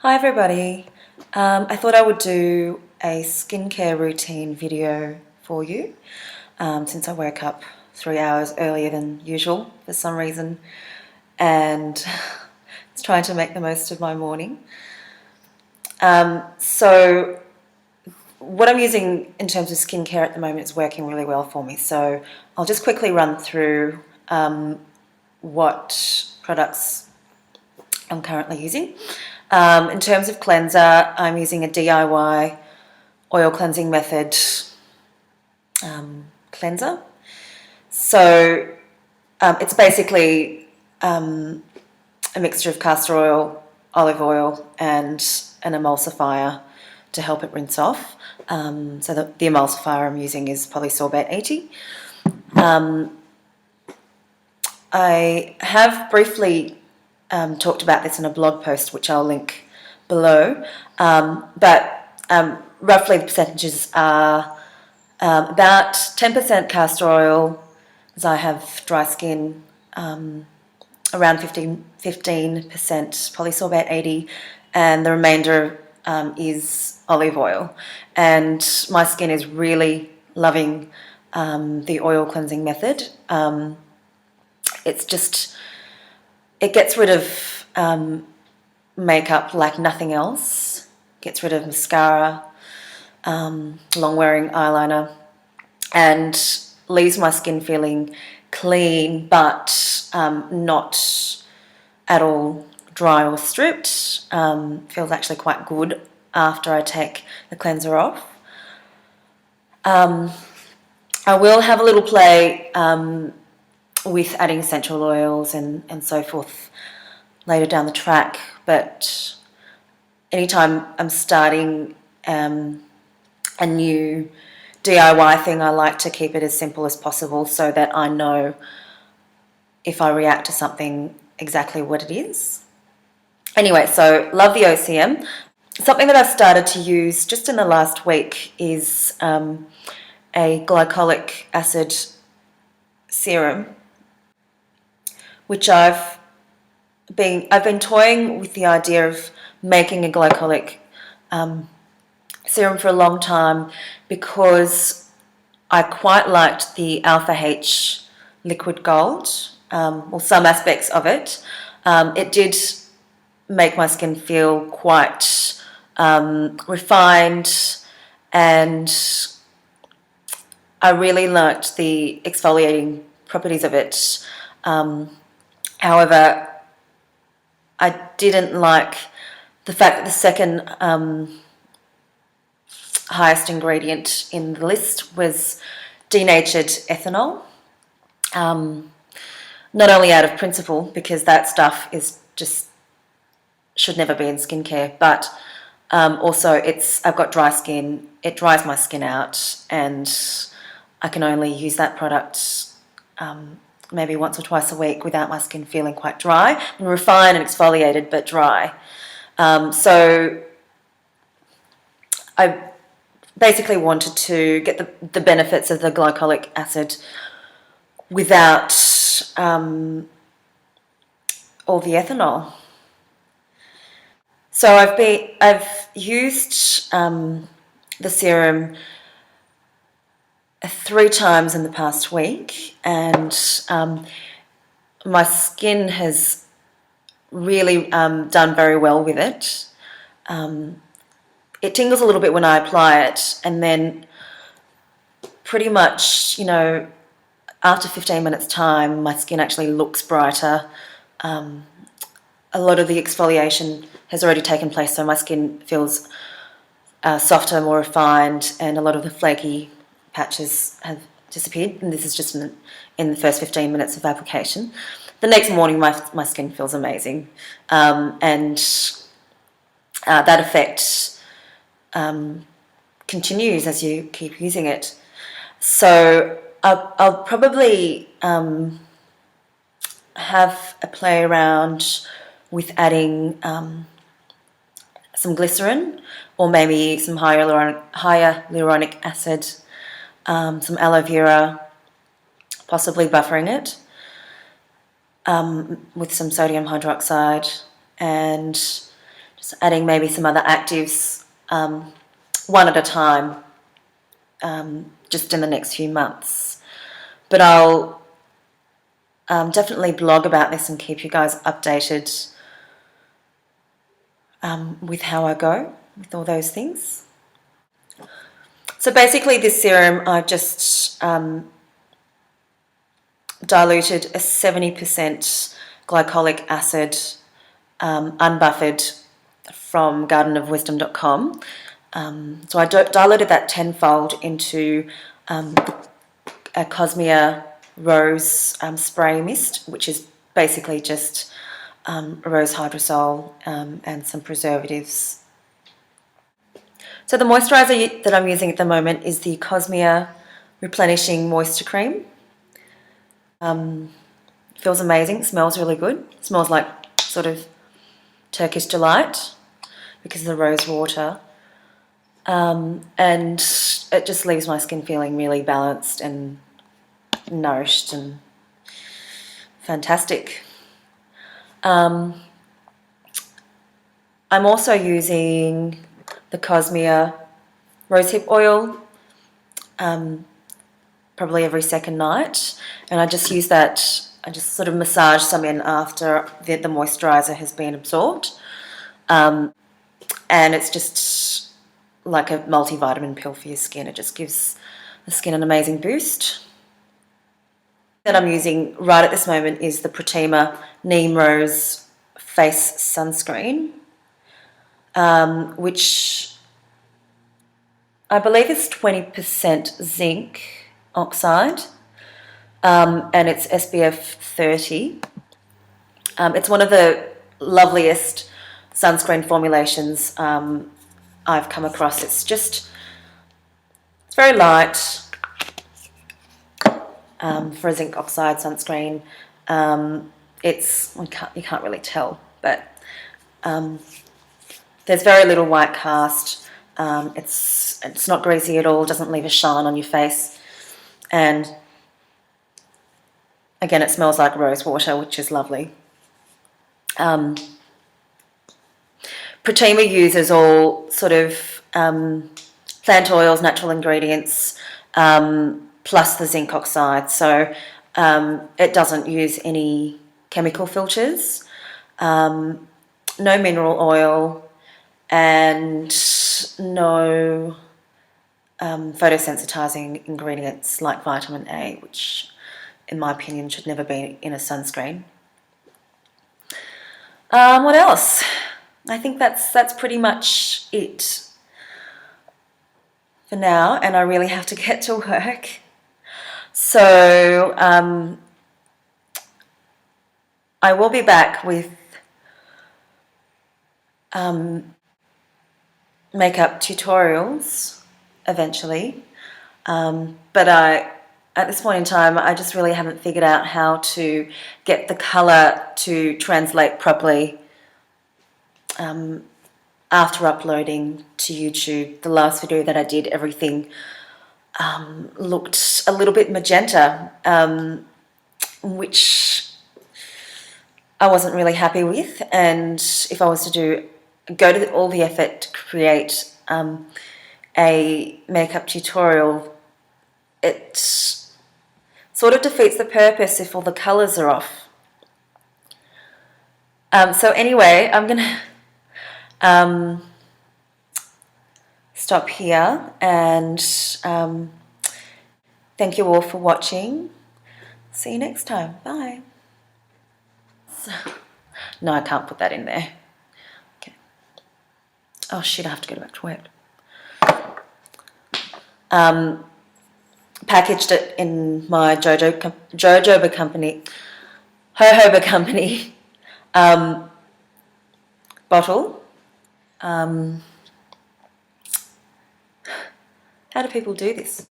Hi everybody, I thought I would do a skincare routine video for you since I woke up 3 hours earlier than usual for some reason and it's trying to make the most of my morning. So what I'm using in terms of skincare at the moment is working really well for me, so I'll just quickly run through what products I'm currently using. In terms of cleanser, I'm using a DIY oil cleansing method cleanser. So it's basically a mixture of castor oil, olive oil and an emulsifier to help it rinse off. So the emulsifier I'm using is polysorbate 80. I have briefly talked about this in a blog post, which I'll link below, but roughly the percentages are about 10% castor oil, as I have dry skin, around 15% polysorbate 80, and the remainder is olive oil. And my skin is really loving the oil cleansing method. It gets rid of makeup like nothing else. Gets rid of mascara, long-wearing eyeliner, and leaves my skin feeling clean but not at all dry or stripped. Feels actually quite good after I take the cleanser off. I will have a little play with adding essential oils and so forth later down the track, but anytime I'm starting a new DIY thing, I like to keep it as simple as possible so that I know if I react to something exactly what it is. Anyway, so love the OCM. Something that I've started to use just in the last week is a Glycolic Acid serum, which I've been toying with the idea of making a glycolic serum for a long time because I quite liked the Alpha H liquid gold, or some aspects of it. It did make my skin feel quite refined, and I really liked the exfoliating properties of it. However, I didn't like the fact that the second highest ingredient in the list was denatured ethanol. Not only out of principle, because that stuff is just should never be in skincare, but also I've got dry skin, it dries my skin out, and I can only use that product maybe once or twice a week without my skin feeling quite dry and refined and exfoliated but dry. So I basically wanted to get the benefits of the glycolic acid without all the ethanol. So I've used the serum 3 times in the past week, and my skin has really done very well with it. It tingles a little bit when I apply it, and then pretty much, after 15 minutes time, my skin actually looks brighter. A lot of the exfoliation has already taken place, so my skin feels softer, more refined, and a lot of the flaky patches have disappeared, and this is just in the first 15 minutes of application. The next morning my skin feels amazing, and that effect continues as you keep using it. So I'll probably have a play around with adding some glycerin, or maybe some hyaluronic acid, some aloe vera, possibly buffering it with some sodium hydroxide, and just So adding maybe some other actives one at a time, just in the next few months. But I'll definitely blog about this and keep you guys updated with how I go with all those things. So basically this serum, I just diluted a 70% glycolic acid, unbuffered, from gardenofwisdom.com. So I diluted that tenfold into a Kosmea Rose spray mist, which is basically just rose hydrosol and some preservatives. So the moisturiser that I'm using at the moment is the Kosmea Replenishing Moisture Cream. Feels amazing, smells really good. Smells like sort of Turkish delight because of the rose water. And it just leaves my skin feeling really balanced and nourished and fantastic. I'm also using the Kosmea Rose Hip Oil probably every second night, and I just use that, I just sort of massage some in after the moisturiser has been absorbed, and it's just like a multivitamin pill for your skin. It just gives the skin an amazing boost. That I'm using right at this moment is the Pratima Rose Face Sunscreen, which I believe is 20% zinc oxide, and it's SPF 30. It's one of the loveliest sunscreen formulations I've come across. It's very light for a zinc oxide sunscreen. You can't really tell, but there's very little white cast. It's not greasy at all, doesn't leave a shine on your face, and again, it smells like rose water, which is lovely. Pratima uses all sort of plant oils, natural ingredients, plus the zinc oxide, so it doesn't use any chemical filters, no mineral oil, and no photosensitizing ingredients like vitamin A, which in my opinion should never be in a sunscreen. What else? I think that's pretty much it for now, and I really have to get to work. So I will be back with makeup tutorials eventually, but at this point in time, I just really haven't figured out how to get the colour to translate properly after uploading to YouTube. The last video that I did, everything looked a little bit magenta, which I wasn't really happy with, and if I was to go to all the effort to create a makeup tutorial, it sort of defeats the purpose if all the colours are off. So anyway, I'm gonna stop here, and thank you all for watching. See you next time. Bye. No, I can't put that in there. Okay. Oh shit, I have to go back to work. Packaged it in my jojoba company bottle. How do people do this?